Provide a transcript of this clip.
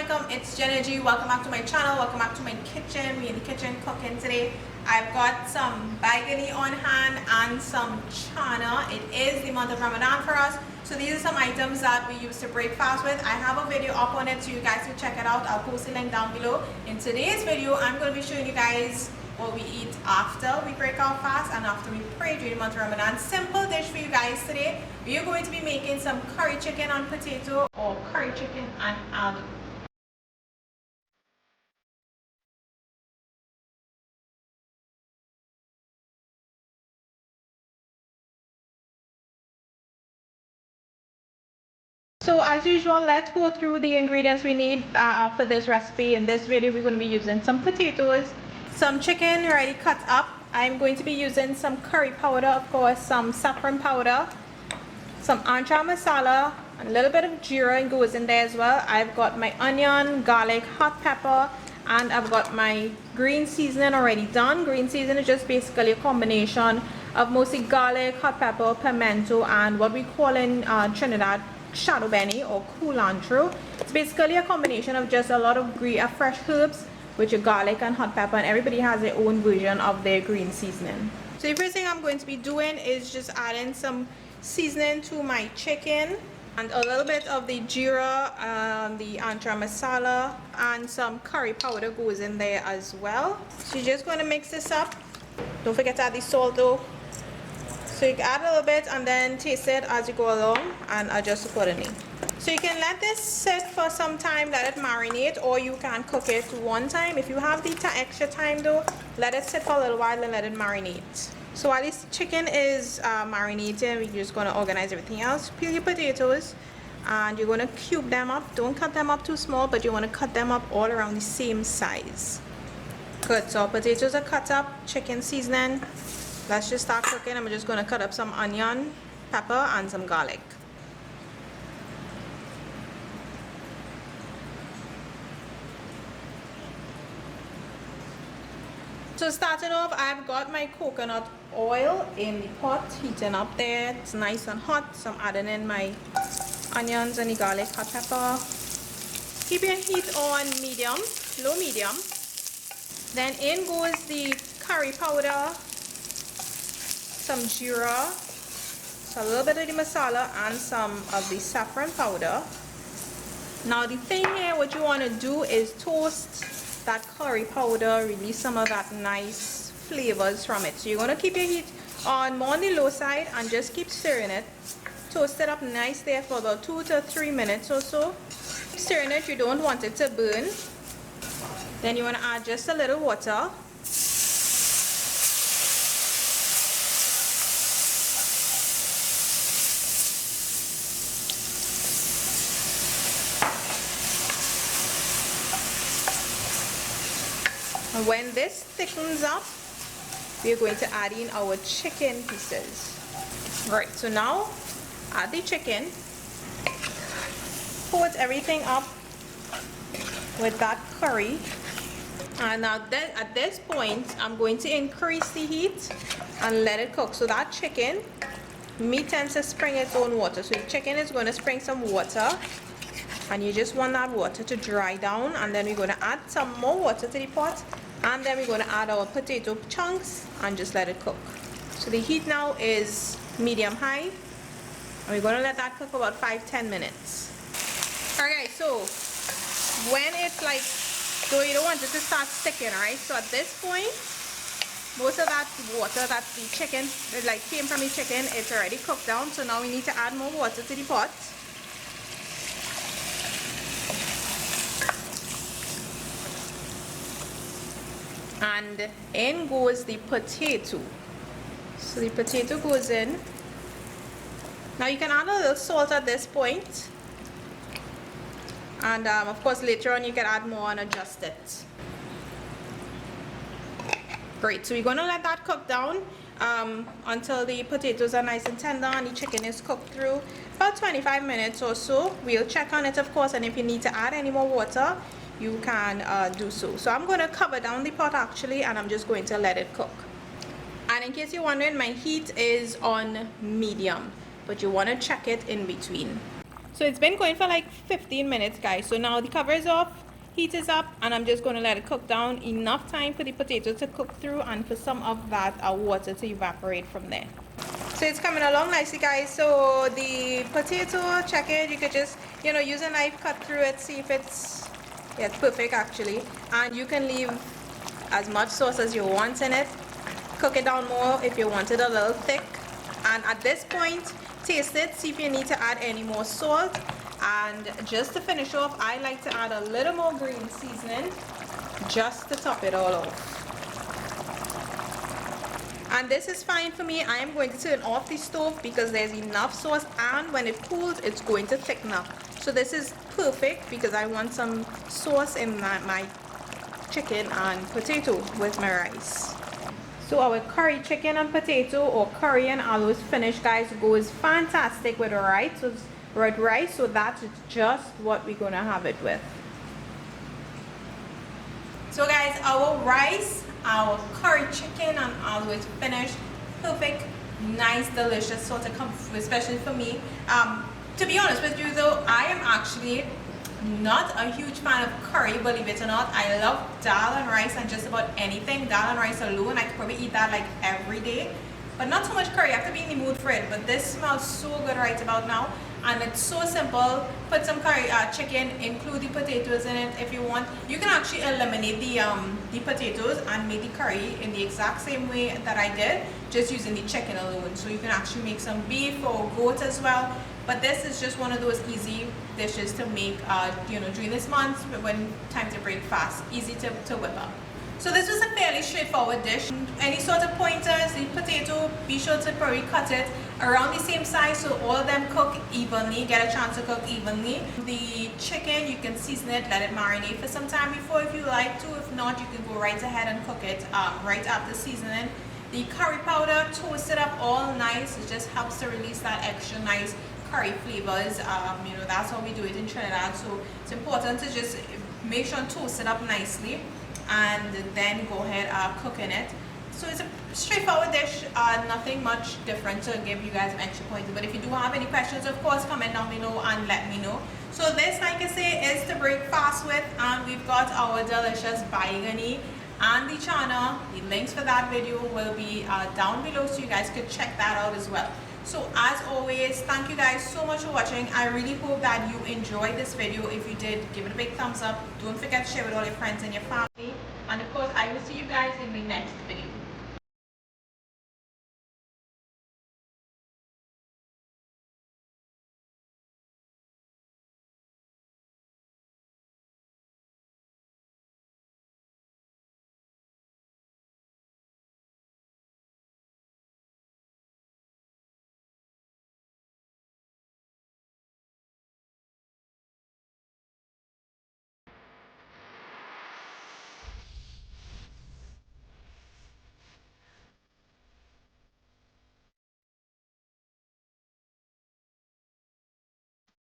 Assalamualaikum, it's Jenna G. Welcome back to my channel, welcome back to my kitchen. We in the kitchen cooking today. I've got some BAIGANEE on hand and some CHANNA. It is the month of Ramadan for us, so these are some items that we use to break fast with. I have a video up on it so you guys can check it out. I'll post the link down below. In today's video, I'm going to be showing you guys what we eat after we break our fast and after we pray during the month of Ramadan. Simple dish for you guys today. We are going to be making some curry chicken and potato, or curry chicken and aloo. So as usual, let's go through the ingredients we need for this recipe. In this video, we're going to be using some potatoes, some chicken already cut up. I'm going to be using some curry powder, of course, some saffron powder, some ancha masala, a little bit of jeera goes in there as well. I've got my onion, garlic, hot pepper, and I've got my green seasoning already done. Green seasoning is just basically a combination of mostly garlic, hot pepper, pimento, and what we call in Trinidad shadow benny or culantro. It's basically a combination of just a lot of fresh herbs with your garlic and hot pepper, and everybody has their own version of their green seasoning. So the first thing I'm going to be doing is just adding some seasoning to my chicken and a little bit of the jeera, the ancha masala, and some curry powder goes in there as well. So you're just going to mix this up. Don't forget to add the salt though. So you can add a little bit and then taste it as you go along and adjust accordingly. So you can let this sit for some time, let it marinate, or you can cook it one time. If you have the extra time though, let it sit for a little while and let it marinate. So while this chicken is marinating, we're just going to organize everything else. Peel your potatoes and you're going to cube them up. Don't cut them up too small, but you want to cut them up all around the same size. Good, so our potatoes are cut up, chicken seasoning. Let's just start cooking. I'm just going to cut up some onion, pepper, and some garlic. So starting off, I've got my coconut oil in the pot, heating up there. It's nice and hot, so I'm adding in my onions and the garlic, hot pepper. Keep your heat on medium, low medium. Then in goes the curry powder, some jeera, so a little bit of the masala, and some of the saffron powder. Now the thing here, what you want to do is toast that curry powder, release some of that nice flavors from it. So you're going to keep your heat on more on the low side and just keep stirring it. Toast it up nice there for about 2 to 3 minutes or so. Keep stirring it, you don't want it to burn. Then you want to add just a little water. When this thickens up, we are going to add in our chicken pieces. Right, so now add the chicken, coat everything up with that curry, and now at this point I'm going to increase the heat and let it cook. So that chicken, meat tends to spring its own water, so the chicken is going to spring some water, and you just want that water to dry down, and then we're going to add some more water to the pot. And then we're going to add our potato chunks and just let it cook. So the heat now is medium high, and we're going to let that cook for about 5-10 minutes. Alright, so when it's like, so you don't want it to start sticking, right? So at this point, most of that water that the chicken came from the chicken, it's already cooked down. So now we need to add more water to the pot. And in goes the potato. So the potato goes in. Now you can add a little salt at this point, and of course later on you can add more and adjust it. Great, so we're going to let that cook down until the potatoes are nice and tender and the chicken is cooked through. About 25 minutes or so. We'll check on it, of course, and if you need to add any more water, you can do so. So I'm going to cover down the pot actually, and I'm just going to let it cook. And in case you're wondering, my heat is on medium, but you want to check it in between. So it's been going for like 15 minutes, guys. So now the cover is off, heat is up, and I'm just going to let it cook down. Enough time for the potato to cook through and for some of that water to evaporate from there. So it's coming along nicely, guys. So the potato, check it. You could just, you know, use a knife, cut through it, see if it's, yeah, it's perfect actually. And you can leave as much sauce as you want in it. Cook it down more if you want it a little thick. And at this point, taste it, see if you need to add any more salt. And just to finish off, I like to add a little more green seasoning just to top it all off. And this is fine for me. I am going to turn off the stove because there's enough sauce, and when it cools, it's going to thicken up. So this is perfect because I want some sauce in my chicken and potato with my rice. So our curry chicken and potato, or curry and aloo, is finished, guys. Goes fantastic with rice. So red rice, so that's just what we're gonna have it with. So guys, our rice, our curry chicken and aloo is finished. Perfect, nice, delicious sort of comfort, especially for me. To be honest with you though, I am actually not a huge fan of curry, believe it or not. I love dal and rice and just about anything. Dal and rice alone, I could probably eat that like every day. But not so much curry, I have to be in the mood for it. But this smells so good right about now. And it's so simple. Put some curry chicken, include the potatoes in it if you want. You can actually eliminate the potatoes and make the curry in the exact same way that I did, just using the chicken alone. So you can actually make some beef or goat as well. But this is just one of those easy dishes to make, you know, during this month when time to break fast. Easy to whip up. So this was a fairly straightforward dish. Any sort of pointers, the potato, be sure to probably cut it around the same size so all of them cook evenly, get a chance to cook evenly. The chicken, you can season it, let it marinate for some time before if you like to. If not, you can go right ahead and cook it right after seasoning. The curry powder, toast it up all nice. It just helps to release that extra nice curry flavors. You know, that's how we do it in Trinidad. So it's important to just make sure and toast it up nicely, and then go ahead cooking it. So it's a straightforward dish, nothing much different to give you guys an extra point. But if you do have any questions, of course, comment down below and let me know. So this, like I say, is to break fast with, and we've got our delicious BAIGANEE and the CHANNA. The links for that video will be down below, so you guys could check that out as well. So as always, thank you guys so much for watching. I really hope that you enjoyed this video. If you did, give it a big thumbs up. Don't forget to share with all your friends and your family. And of course, I will see you guys in the next video.